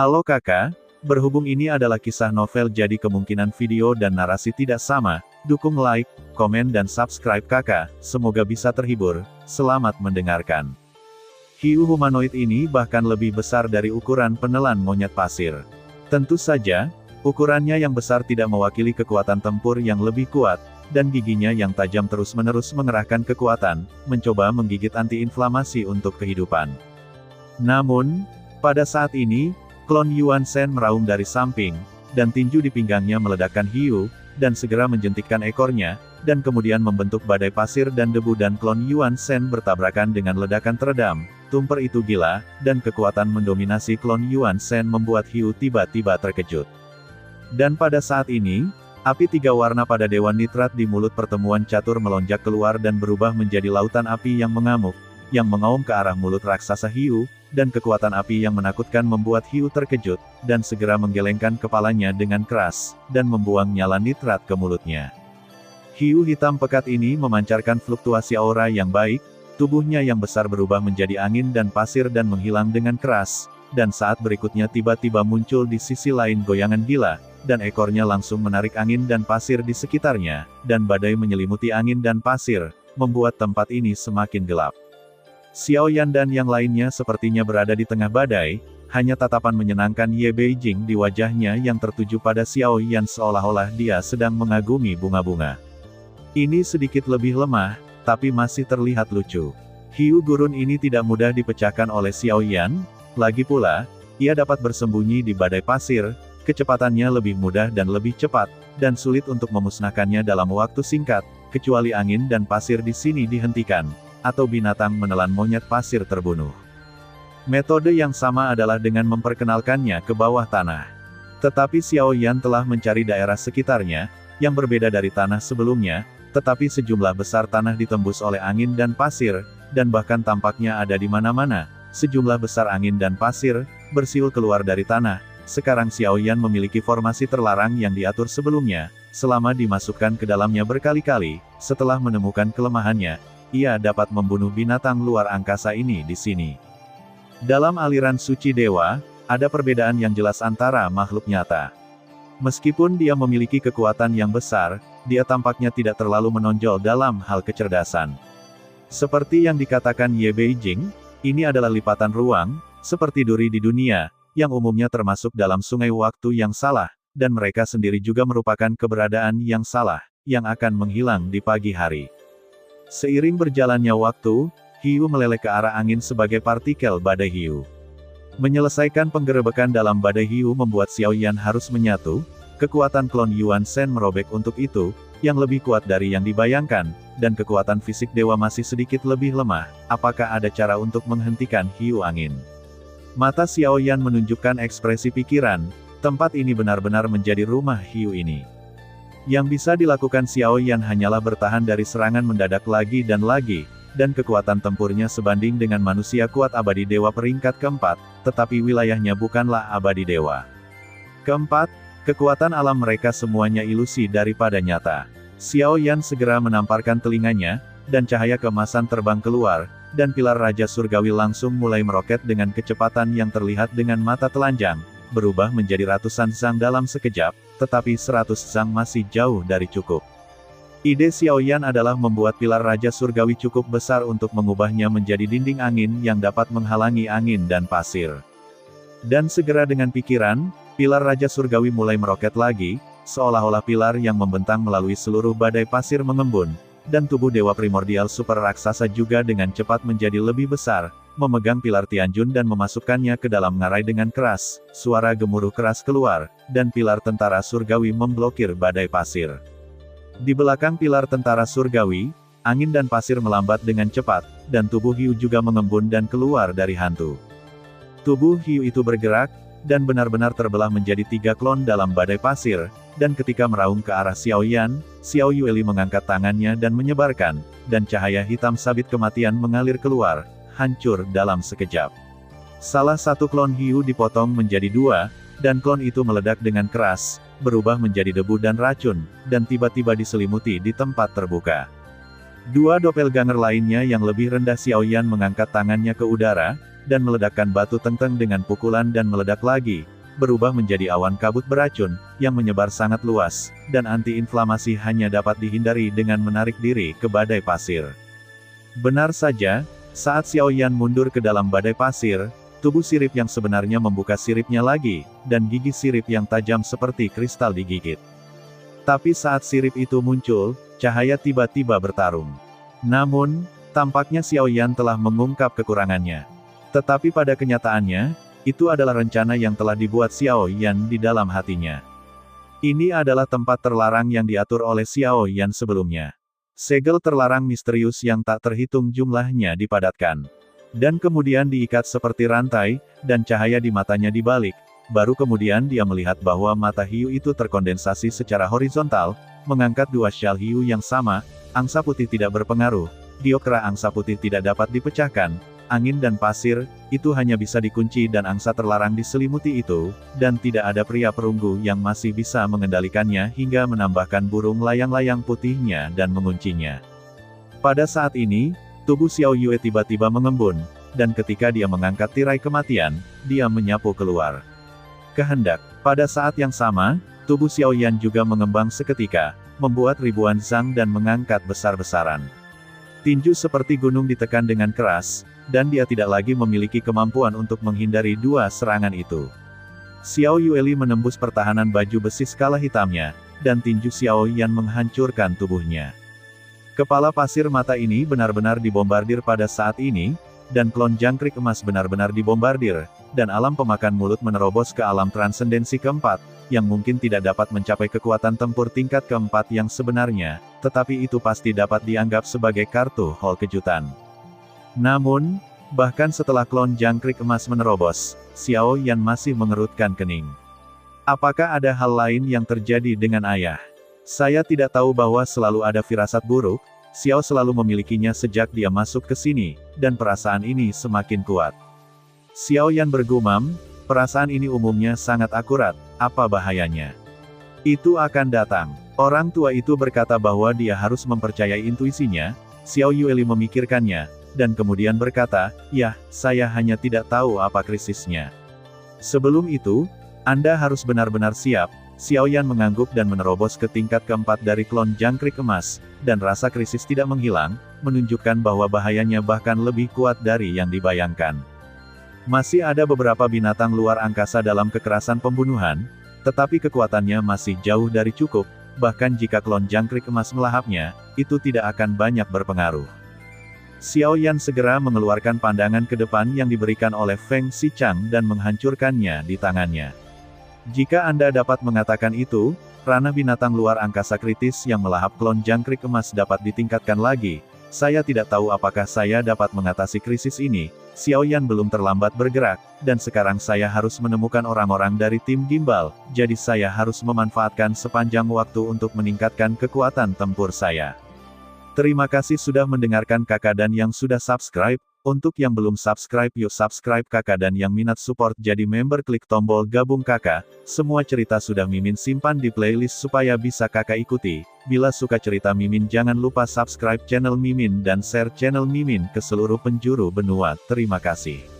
Halo kakak, berhubung ini adalah kisah novel jadi kemungkinan video dan narasi tidak sama, dukung like, komen dan subscribe kakak, semoga bisa terhibur, selamat mendengarkan. Hiu humanoid ini bahkan lebih besar dari ukuran penelan monyet pasir. Tentu saja, ukurannya yang besar tidak mewakili kekuatan tempur yang lebih kuat, dan giginya yang tajam terus-menerus mengerahkan kekuatan, mencoba menggigit anti-inflamasi untuk kehidupan. Namun, pada saat ini, klon Yuan Shen meraung dari samping, dan tinju di pinggangnya meledakkan hiu, dan segera menjentikkan ekornya, dan kemudian membentuk badai pasir dan debu dan klon Yuan Shen bertabrakan dengan ledakan teredam. Tumper itu gila, dan kekuatan mendominasi klon Yuan Shen membuat hiu tiba-tiba terkejut. Dan pada saat ini, api tiga warna pada Dewan Nitrat di mulut pertemuan catur melonjak keluar dan berubah menjadi lautan api yang mengamuk, yang mengaum ke arah mulut raksasa hiu, dan kekuatan api yang menakutkan membuat hiu terkejut, dan segera menggelengkan kepalanya dengan keras, dan membuang nyala nitrat ke mulutnya. Hiu hitam pekat ini memancarkan fluktuasi aura yang baik, tubuhnya yang besar berubah menjadi angin dan pasir dan menghilang dengan keras, dan saat berikutnya tiba-tiba muncul di sisi lain goyangan gila, dan ekornya langsung menarik angin dan pasir di sekitarnya, dan badai menyelimuti angin dan pasir, membuat tempat ini semakin gelap. Xiao Yan dan yang lainnya sepertinya berada di tengah badai, hanya tatapan menyenangkan Ye Beijing di wajahnya yang tertuju pada Xiao Yan seolah-olah dia sedang mengagumi bunga-bunga. Ini sedikit lebih lemah, tapi masih terlihat lucu. Hiu gurun ini tidak mudah dipecahkan oleh Xiao Yan, lagi pula, ia dapat bersembunyi di badai pasir, kecepatannya lebih mudah dan lebih cepat, dan sulit untuk memusnahkannya dalam waktu singkat, kecuali angin dan pasir di sini dihentikan, atau binatang menelan monyet pasir terbunuh. Metode yang sama adalah dengan memperkenalkannya ke bawah tanah. Tetapi Xiao Yan telah mencari daerah sekitarnya, yang berbeda dari tanah sebelumnya, tetapi sejumlah besar tanah ditembus oleh angin dan pasir, dan bahkan tampaknya ada di mana-mana, sejumlah besar angin dan pasir, bersiul keluar dari tanah. Sekarang Xiao Yan memiliki formasi terlarang yang diatur sebelumnya, selama dimasukkan ke dalamnya berkali-kali, setelah menemukan kelemahannya, ia dapat membunuh binatang luar angkasa ini di sini. Dalam aliran suci dewa, ada perbedaan yang jelas antara makhluk nyata. Meskipun dia memiliki kekuatan yang besar, dia tampaknya tidak terlalu menonjol dalam hal kecerdasan. Seperti yang dikatakan Ye Beijing, ini adalah lipatan ruang, seperti duri di dunia, yang umumnya termasuk dalam sungai waktu yang salah, dan mereka sendiri juga merupakan keberadaan yang salah, yang akan menghilang di pagi hari. Seiring berjalannya waktu, hiu meleleh ke arah angin sebagai partikel badai hiu. Menyelesaikan penggerebekan dalam badai hiu membuat Xiao Yan harus menyatu, kekuatan klon Yuan Shen merobek untuk itu, yang lebih kuat dari yang dibayangkan, dan kekuatan fisik dewa masih sedikit lebih lemah. Apakah ada cara untuk menghentikan hiu angin? Mata Xiao Yan menunjukkan ekspresi pikiran, tempat ini benar-benar menjadi rumah hiu ini. Yang bisa dilakukan Xiao Yan hanyalah bertahan dari serangan mendadak lagi, dan kekuatan tempurnya sebanding dengan manusia kuat abadi dewa peringkat keempat, tetapi wilayahnya bukanlah abadi dewa. Keempat, kekuatan alam mereka semuanya ilusi daripada nyata. Xiao Yan segera menamparkan telinganya, dan cahaya keemasan terbang keluar, dan pilar Raja Surgawi langsung mulai meroket dengan kecepatan yang terlihat dengan mata telanjang, berubah menjadi ratusan zang dalam sekejap, tetapi 100 zang masih jauh dari cukup. Ide Xiao Yan adalah membuat pilar Raja Surgawi cukup besar untuk mengubahnya menjadi dinding angin yang dapat menghalangi angin dan pasir. Dan segera dengan pikiran, pilar Raja Surgawi mulai meroket lagi, seolah-olah pilar yang membentang melalui seluruh badai pasir mengembun, dan tubuh Dewa Primordial Super Raksasa juga dengan cepat menjadi lebih besar, memegang pilar Tianjun dan memasukkannya ke dalam ngarai dengan keras, suara gemuruh keras keluar, dan pilar tentara surgawi memblokir badai pasir. Di belakang pilar tentara surgawi, angin dan pasir melambat dengan cepat, dan tubuh hiu juga mengembun dan keluar dari hantu. Tubuh hiu itu bergerak, dan benar-benar terbelah menjadi 3 klon dalam badai pasir, dan ketika meraung ke arah Xiao Yan, Xiao Yueli mengangkat tangannya dan menyebarkan, dan cahaya hitam sabit kematian mengalir keluar, hancur dalam sekejap. Salah satu klon hiu dipotong menjadi 2, dan klon itu meledak dengan keras, berubah menjadi debu dan racun, dan tiba-tiba diselimuti di tempat terbuka. Dua doppelganger lainnya yang lebih rendah Xiaoyan mengangkat tangannya ke udara, dan meledakkan batu tengteng dengan pukulan dan meledak lagi, berubah menjadi awan kabut beracun, yang menyebar sangat luas, dan anti-inflamasi hanya dapat dihindari dengan menarik diri ke badai pasir. Benar saja, saat Xiaoyan mundur ke dalam badai pasir, tubuh sirip yang sebenarnya membuka siripnya lagi, dan gigi sirip yang tajam seperti kristal digigit. Tapi saat sirip itu muncul, cahaya tiba-tiba bertarung. Namun, tampaknya Xiaoyan telah mengungkap kekurangannya. Tetapi pada kenyataannya, itu adalah rencana yang telah dibuat Xiaoyan di dalam hatinya. Ini adalah tempat terlarang yang diatur oleh Xiaoyan sebelumnya. Segel terlarang misterius yang tak terhitung jumlahnya dipadatkan. Dan kemudian diikat seperti rantai, dan cahaya di matanya dibalik. Baru kemudian dia melihat bahwa mata hiu itu terkondensasi secara horizontal, mengangkat dua syal hiu yang sama, angsa putih tidak berpengaruh, diokra angsa putih tidak dapat dipecahkan, angin dan pasir, itu hanya bisa dikunci dan angsa terlarang diselimuti itu, dan tidak ada pria perunggu yang masih bisa mengendalikannya hingga menambahkan burung layang-layang putihnya dan menguncinya. Pada saat ini, tubuh Xiao Yue tiba-tiba mengembun, dan ketika dia mengangkat tirai kematian, dia menyapu keluar. Kehendak. Pada saat yang sama, tubuh Xiaoyan juga mengembang seketika, membuat ribuan zang dan mengangkat besar-besaran. Tinju seperti gunung ditekan dengan keras, dan dia tidak lagi memiliki kemampuan untuk menghindari dua serangan itu. Xiao Yueli menembus pertahanan baju besi skala hitamnya, dan tinju Xiaoyan menghancurkan tubuhnya. Kepala pasir mata ini benar-benar dibombardir pada saat ini, dan klon jangkrik emas benar-benar dibombardir, dan alam pemakan mulut menerobos ke alam transendensi keempat, yang mungkin tidak dapat mencapai kekuatan tempur tingkat keempat yang sebenarnya, tetapi itu pasti dapat dianggap sebagai kartu haul kejutan. Namun, bahkan setelah klon jangkrik emas menerobos, Xiaoyan masih mengerutkan kening. Apakah ada hal lain yang terjadi dengan ayah? Saya tidak tahu bahwa selalu ada firasat buruk, Xiao selalu memilikinya sejak dia masuk ke sini, dan perasaan ini semakin kuat. Xiaoyan bergumam, perasaan ini umumnya sangat akurat, apa bahayanya? Itu akan datang. Orang tua itu berkata bahwa dia harus mempercayai intuisinya, Xiao Yueli memikirkannya, dan kemudian berkata, "Yah, saya hanya tidak tahu apa krisisnya." Sebelum itu, Anda harus benar-benar siap. Xiaoyan mengangguk dan menerobos ke tingkat keempat dari klon jangkrik emas, dan rasa krisis tidak menghilang, menunjukkan bahwa bahayanya bahkan lebih kuat dari yang dibayangkan. Masih ada beberapa binatang luar angkasa dalam kekerasan pembunuhan, tetapi kekuatannya masih jauh dari cukup, bahkan jika klon jangkrik emas melahapnya, itu tidak akan banyak berpengaruh. Xiaoyan segera mengeluarkan pandangan ke depan yang diberikan oleh Feng Xichang dan menghancurkannya di tangannya. Jika Anda dapat mengatakan itu, ranah binatang luar angkasa kritis yang melahap klon jangkrik emas dapat ditingkatkan lagi. Saya tidak tahu apakah saya dapat mengatasi krisis ini. Xiaoyan belum terlambat bergerak, dan sekarang saya harus menemukan orang-orang dari tim gimbal, jadi saya harus memanfaatkan sepanjang waktu untuk meningkatkan kekuatan tempur saya. Terima kasih sudah mendengarkan kakak dan yang sudah subscribe. Untuk yang belum subscribe yuk subscribe kakak dan yang minat support jadi member klik tombol gabung kakak. Semua cerita sudah Mimin simpan di playlist supaya bisa kakak ikuti. Bila suka cerita Mimin jangan lupa subscribe channel Mimin dan share channel Mimin ke seluruh penjuru benua. Terima kasih.